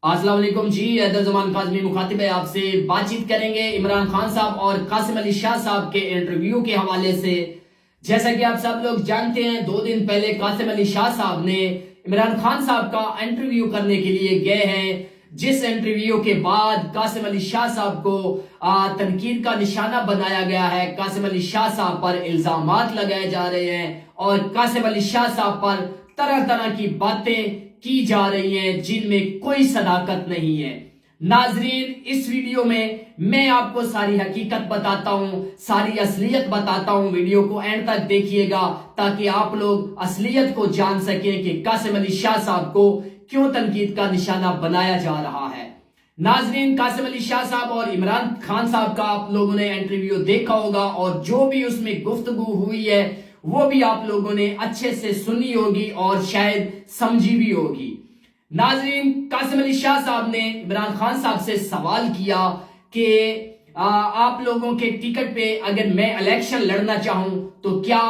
अस्सलाम वालेकुम जी। ज़मान काज़मी मुखातिब है, आपसे बातचीत करेंगे इमरान खान साहब और कासिम अली शाह साहब के इंटरव्यू के हवाले से। जैसा कि आप सब लोग जानते हैं, 2 दिन पहले कासिम अली शाह साहब ने इमरान खान साहब का इंटरव्यू करने के लिए गए हैं, जिस इंटरव्यू के बाद कासिम अली शाह साहब को तनकीद का निशाना बनाया गया है। कासिम अली शाह साहब पर इल्जामात लगाए जा रहे हैं और कासिम अली शाह साहब पर तरह तरह की बातें की जा रही हैं जिनमें कोई सदाकत नहीं है। नाजरीन, इस वीडियो में मैं आपको सारी हकीकत बताता हूं, सारी असलियत बताता हूं। वीडियो को एंड तक देखिएगा ताकि आप लोग असलियत को जान सकें कि कासिम अली शाह साहब को क्यों तनकीद का निशाना बनाया जा रहा है। नाजरीन, कासिम अली शाह साहब और इमरान खान साहब का आप लोगों ने इंटरव्यू देखा होगा और जो भी उसमें गुफ्तगू हुई है वो भी आप लोगों ने अच्छे से सुनी होगी और शायद समझी भी होगी। नाजरीन, कासिम अली शाह साहब ने इमरान खान साहब से सवाल किया कि आप लोगों के टिकट पे अगर मैं इलेक्शन लड़ना चाहूं तो क्या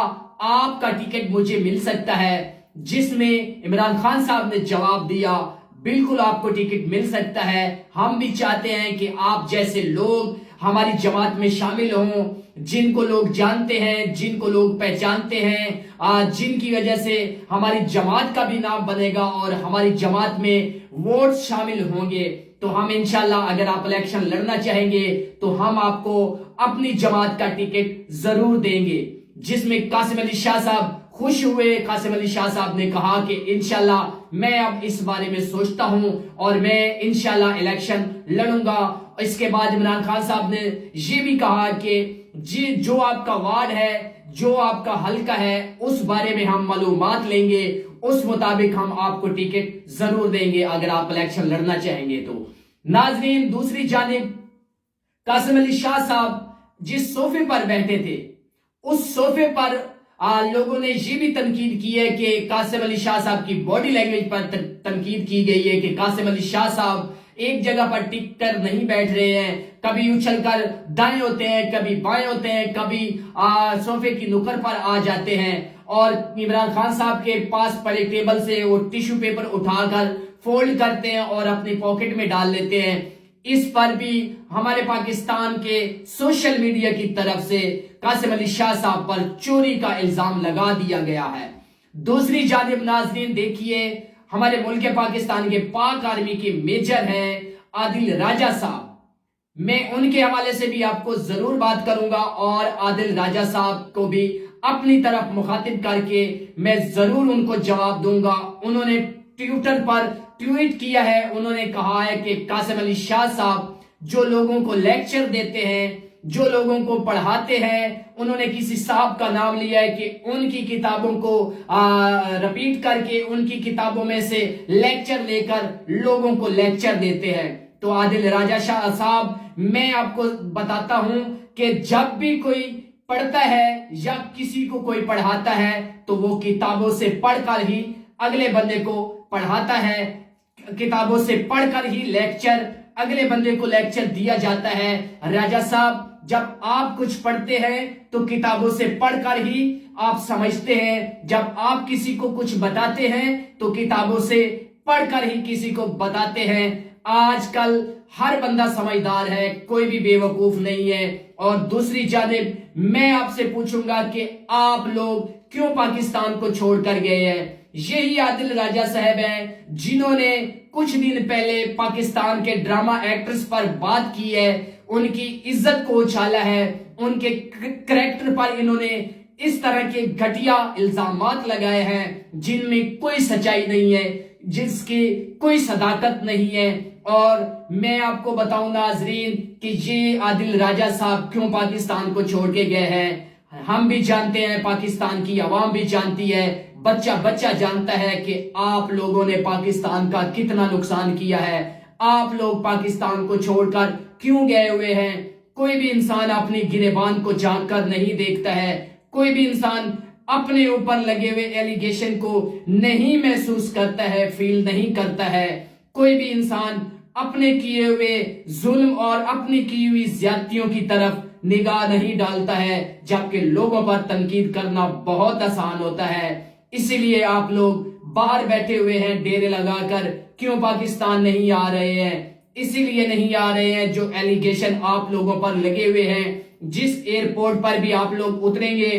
आपका टिकट मुझे मिल सकता है। जिसमें इमरान खान साहब ने जवाब दिया, बिल्कुल आपको टिकट मिल सकता है। हम भी चाहते हैं कि आप जैसे लोग हमारी जमात में शामिल हों, जिनको लोग जानते हैं, जिनको लोग पहचानते हैं, जिनकी वजह से हमारी जमात का भी नाम बनेगा और हमारी जमात में वोट शामिल होंगे। तो हम इंशाल्लाह, अगर आप इलेक्शन लड़ना चाहेंगे तो हम आपको अपनी जमात का टिकट जरूर देंगे। जिसमें कासिम अली शाह साहब खुश हुए। कासिम अली शाह साहब ने कहा कि इंशाल्लाह मैं अब इस बारे में सोचता हूं और मैं इंशाल्लाह इलेक्शन लड़ूंगा। इसके बाद इमरान खान साहब ने ये भी कहा कि जी, जो आपका वार्ड है, जो आपका हल्का है, उस बारे में हम मालूमात लेंगे, उस मुताबिक हम आपको टिकट जरूर देंगे अगर आप इलेक्शन लड़ना चाहेंगे तो। नाजरीन, दूसरी जानिब कासिम अली शाह साहब जिस सोफे पर बैठे थे, उस सोफे पर लोगों ने ये भी तनकीद की है कि कासिम अली शाह साहब की बॉडी लैंग्वेज पर तनकीद की गई है कि कासिम अली शाह साहब एक जगह पर टिक कर नहीं बैठ रहे हैं। कभी उछल कर दाएं होते हैं, कभी बाएं होते हैं, कभी सोफे की नुकर पर आ जाते हैं और इमरान खान साहब के पास पड़े टेबल से वो टिश्यू पेपर उठाकर फोल्ड करते हैं और अपनी पॉकेट में डाल लेते हैं। इस पर भी हमारे पाकिस्तान के सोशल मीडिया की तरफ से कासिम अली शाह साहब पर चोरी का इल्जाम लगा दिया गया है। दूसरी जानिब नाजरीन देखिए, हमारे मुल्क पाकिस्तान के पाक आर्मी के मेजर हैं आदिल राजा साहब। मैं उनके हवाले से भी आपको जरूर बात करूंगा और आदिल राजा साहब को भी अपनी तरफ मुखातिब करके मैं जरूर उनको जवाब दूंगा। उन्होंने ट्विटर पर ट्वीट किया है, उन्होंने कहा है कि कासिम अली शाह साहब जो लोगों को लेक्चर देते हैं, जो लोगों को पढ़ाते हैं, उन्होंने किसी साहब का नाम लिया है कि उनकी किताबों को रिपीट करके उनकी किताबों में से लेक्चर लेकर लोगों को लेक्चर देते हैं। तो आदिल राजा शाह साहब, मैं आपको बताता हूं कि जब भी कोई पढ़ता है या किसी को कोई पढ़ाता है तो वो किताबों से पढ़कर ही अगले बंदे को पढ़ाता है, किताबों से पढ़कर ही लेक्चर अगले बंदे को लेक्चर दिया जाता है। राजा साहब, जब आप कुछ पढ़ते हैं तो किताबों से पढ़कर ही आप समझते हैं, जब आप किसी को कुछ बताते हैं तो किताबों से पढ़कर ही किसी को बताते हैं। आजकल हर बंदा समझदार है, कोई भी बेवकूफ नहीं है। और दूसरी जानिब मैं आपसे पूछूंगा कि आप लोग क्यों पाकिस्तान को छोड़कर गए हैं। यही आदिल राजा साहब हैं जिन्होंने कुछ दिन पहले पाकिस्तान के ड्रामा एक्ट्रेस पर बात की है, उनकी इज्जत को उछाला है, उनके करैक्टर पर इन्होंने इस तरह के घटिया इल्जामात लगाए हैं जिनमें कोई सच्चाई नहीं है, जिसकी कोई सदाकत नहीं है। और मैं आपको बताऊं नाजरीन कि ये आदिल राजा साहब क्यों पाकिस्तान को छोड़ के गए हैं, हम भी जानते हैं, पाकिस्तान की आवाम भी जानती है, बच्चा बच्चा जानता है कि आप लोगों ने पाकिस्तान का कितना नुकसान किया है। आप लोग पाकिस्तान को छोड़कर क्यों गए हुए हैं। कोई भी इंसान अपनी गिरेबान को झांक कर नहीं देखता है, कोई भी इंसान अपने ऊपर लगे हुए एलिगेशन को नहीं महसूस करता है, फील नहीं करता है। कोई भी इंसान अपने किए हुए जुल्म और अपनी की हुई ज्यादतियों की तरफ निगाह नहीं डालता है, जबकि लोगों पर तनकीद करना बहुत आसान होता है। इसीलिए आप लोग बाहर बैठे हुए हैं डेरे लगाकर, کیوں پاکستان نہیں آ رہے ہیں؟ اسی لیے نہیں آ رہے ہیں جو ایلیگیشن آپ لوگوں پر لگے ہوئے ہیں، جس ایئرپورٹ پر بھی آپ لوگ اتریں گے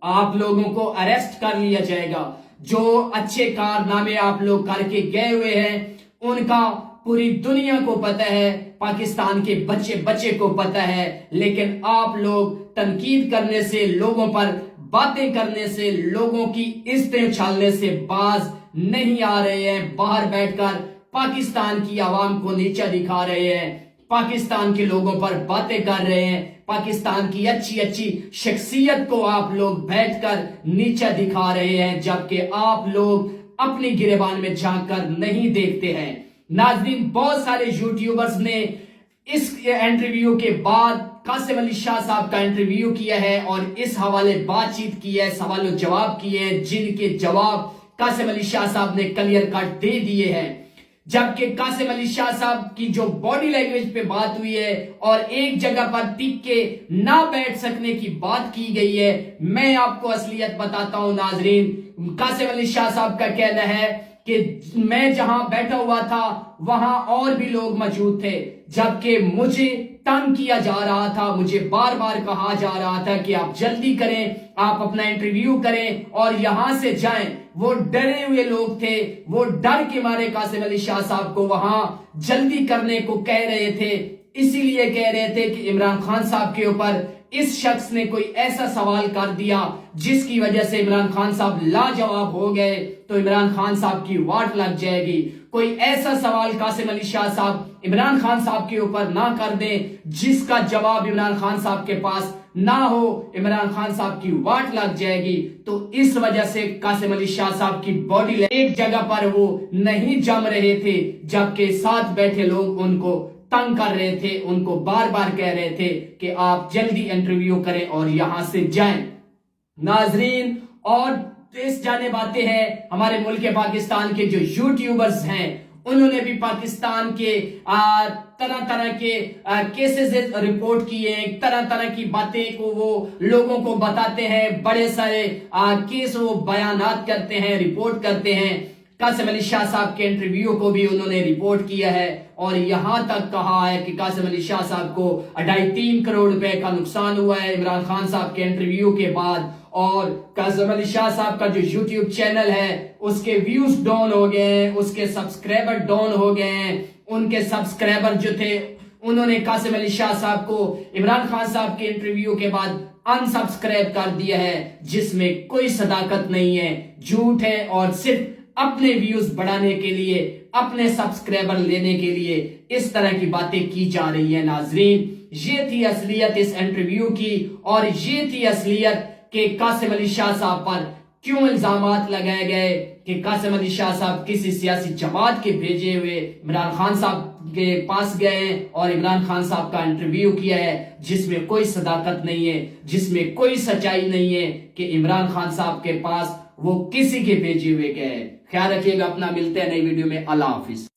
آپ لوگوں کو اریسٹ کر لیا جائے گا۔ جو اچھے کارنامے آپ لوگ کر کے گئے ہوئے ہیں ان کا پوری دنیا کو پتہ ہے، پاکستان کے بچے بچے کو پتہ ہے، لیکن آپ لوگ تنقید کرنے سے، لوگوں پر باتیں کرنے سے، لوگوں کی عزتیں اچھالنے سے باز نہیں آ رہے ہیں۔ باہر بیٹھ کر پاکستان کی عوام کو نیچا دکھا رہے ہیں، پاکستان کے لوگوں پر باتیں کر رہے ہیں، پاکستان کی اچھی اچھی شخصیت کو آپ لوگ بیٹھ کر نیچا دکھا رہے ہیں، جبکہ آپ لوگ اپنی گریبان میں جھانک کر نہیں دیکھتے ہیں۔ ناظرین، بہت سارے یوٹیوبرز نے اس انٹرویو کے بعد قاسم علی شاہ صاحب کا انٹرویو کیا ہے اور اس حوالے بات چیت کی ہے، سوال و جواب کیے ہیں، جن کے جواب قاسم علی شاہ صاحب نے کلیئر کٹ دے دیے ہیں۔ جبکہ قاسم علی شاہ صاحب کی جو باڈی لینگویج پہ بات ہوئی ہے اور ایک جگہ پر ٹک کے نہ بیٹھ سکنے کی بات کی گئی ہے، میں آپ کو اصلیت بتاتا ہوں ناظرین۔ قاسم علی شاہ صاحب کا کہنا ہے کہ میں جہاں بیٹھا ہوا تھا وہاں اور بھی لوگ موجود تھے، جبکہ مجھے تنگ کیا جا رہا تھا، مجھے بار بار کہا جا رہا تھا کہ آپ جلدی کریں، آپ اپنا انٹرویو کریں اور یہاں سے جائیں۔ وہ ڈرے ہوئے لوگ تھے، وہ ڈر کے مارے قاسم علی شاہ صاحب کو وہاں جلدی کرنے کو کہہ رہے تھے، اسی لیے کہہ رہے تھے کہ عمران خان صاحب کے اوپر اس شخص نے کوئی ایسا سوال کر دیا جس کی وجہ سے عمران خان صاحب لاجواب ہو گئے تو عمران خان صاحب کی واٹ لگ جائے گی۔ کوئی ایسا سوال قاسم علی شاہ صاحب عمران خان صاحب کے اوپر نہ کر دیں جس کا جواب عمران خان صاحب کے پاس نہ ہو، عمران خان صاحب کی واٹ لگ جائے گی۔ تو اس وجہ سے قاسم علی شاہ صاحب کی باڈی ایک جگہ پر وہ نہیں جم رہے تھے، جبکہ ساتھ بیٹھے لوگ ان کو تنگ کر رہے تھے، ان کو بار بار کہہ رہے تھے کہ آپ جلدی انٹرویو کریں اور یہاں سے جائیں۔ ناظرین، اور اس جانب آتے ہیں ہمارے ملک پاکستان کے جو یوٹیوبرز ہیں، انہوں نے بھی پاکستان کے طرح طرح کے کیسز رپورٹ کیے ہیں، طرح طرح کی باتیں کو وہ لوگوں کو بتاتے ہیں، بڑے سارے کیس وہ بیانات کرتے ہیں، رپورٹ کرتے ہیں۔ قاسم علی شاہ صاحب کے انٹرویو کو بھی انہوں نے رپورٹ کیا ہے اور یہاں تک کہا ہے کہ قاسم علی شاہ صاحب کو 2.5-3 کروڑ روپے کا نقصان ہوا ہے عمران خان صاحب کے انٹرویو کے بعد، اور قاسم علی شاہ صاحب کا جو یوٹیوب چینل ہے اس کے ویوز ڈاؤن ہو گئے ہیں، اس کے سبسکرائبر ڈاؤن ہو گئے ہیں۔ ان کے سبسکرائبر جو تھے انہوں نے قاسم علی شاہ صاحب کو عمران خان صاحب کے انٹرویو کے بعد ان سبسکرائب کر دیا ہے، جس میں کوئی صداقت نہیں ہے، جھوٹ ہے، اور صرف اپنے ویوز بڑھانے کے لیے، اپنے سبسکرائبر لینے کے لیے اس طرح کی باتیں کی جا رہی ہیں۔ ناظرین، یہ تھی اصلیت اس انٹرویو کی، اور یہ تھی اصلیت کہ قاسم علی شاہ صاحب پر کیوں الزامات لگائے گئے کہ قاسم علی شاہ صاحب کسی سیاسی جماعت کے بھیجے ہوئے عمران خان صاحب کے پاس گئے اور عمران خان صاحب کا انٹرویو کیا ہے، جس میں کوئی صداقت نہیں ہے، جس میں کوئی سچائی نہیں ہے کہ عمران خان صاحب کے پاس وہ کسی کے بھیجے ہوئے گئے۔ خیال رکھیے گا اپنا، ملتے ہیں نئی ویڈیو میں، اللہ حافظ۔